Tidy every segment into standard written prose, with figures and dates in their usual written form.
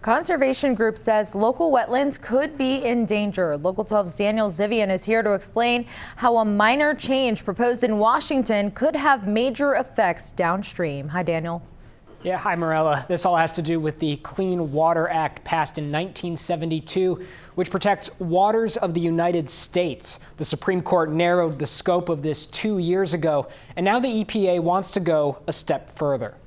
conservation group says local wetlands could be in danger. Local 12's Daniel Zivian is here to explain how a minor change proposed in Washington could have major effects downstream. Hi, Daniel. Yeah, hi, Morella. This all has to do with the Clean Water Act passed in 1972, which protects waters of the United States. The Supreme Court narrowed the scope of this 2 years ago, and now the EPA wants to go a step further.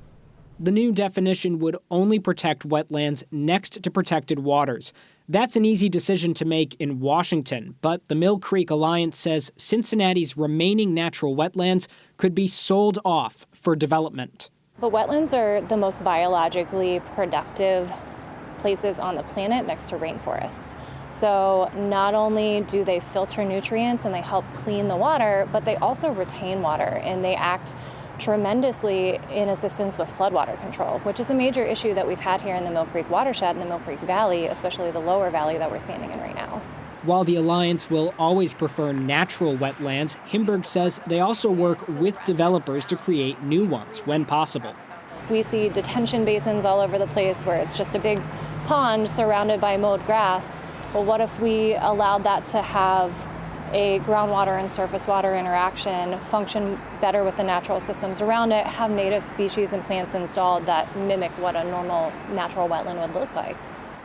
The new definition would only protect wetlands next to protected waters. That's an easy decision to make in Washington, but the Mill Creek Alliance says Cincinnati's remaining natural wetlands could be sold off for development. But wetlands are the most biologically productive places on the planet next to rainforests. So not only do they filter nutrients and they help clean the water, but they also retain water and they act tremendously in assistance with floodwater control, which is a major issue that we've had here in the Mill Creek watershed and the Mill Creek Valley, especially the lower valley that we're standing in right now. While the Alliance will always prefer natural wetlands, Himberg says they also work with developers to create new ones when possible. We see detention basins all over the place where it's just a big pond surrounded by mowed grass. Well, what if we allowed that to have a groundwater and surface water interaction, function better with the natural systems around it, have native species and plants installed that mimic what a normal natural wetland would look like?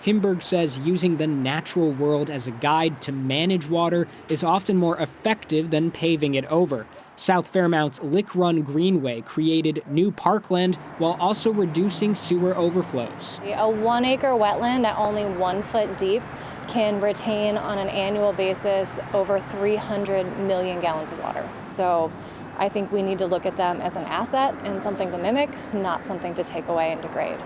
Himberg says using the natural world as a guide to manage water is often more effective than paving it over. South Fairmount's Lick Run Greenway created new parkland while also reducing sewer overflows. A 1 acre wetland at only 1 foot deep can retain on an annual basis over 300 million gallons of water. So I think we need to look at them as an asset and something to mimic, not something to take away and degrade.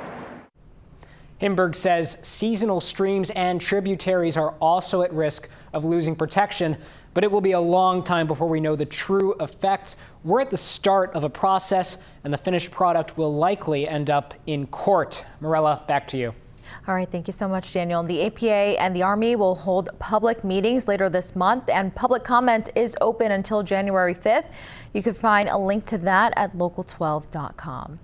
Himberg says seasonal streams and tributaries are also at risk of losing protection, but it will be a long time before we know the true effects. We're at the start of a process, and the finished product will likely end up in court. Morella, back to you. All right, thank you so much, Daniel. The EPA and the Army will hold public meetings later this month, and public comment is open until January 5th. You can find a link to that at local12.com.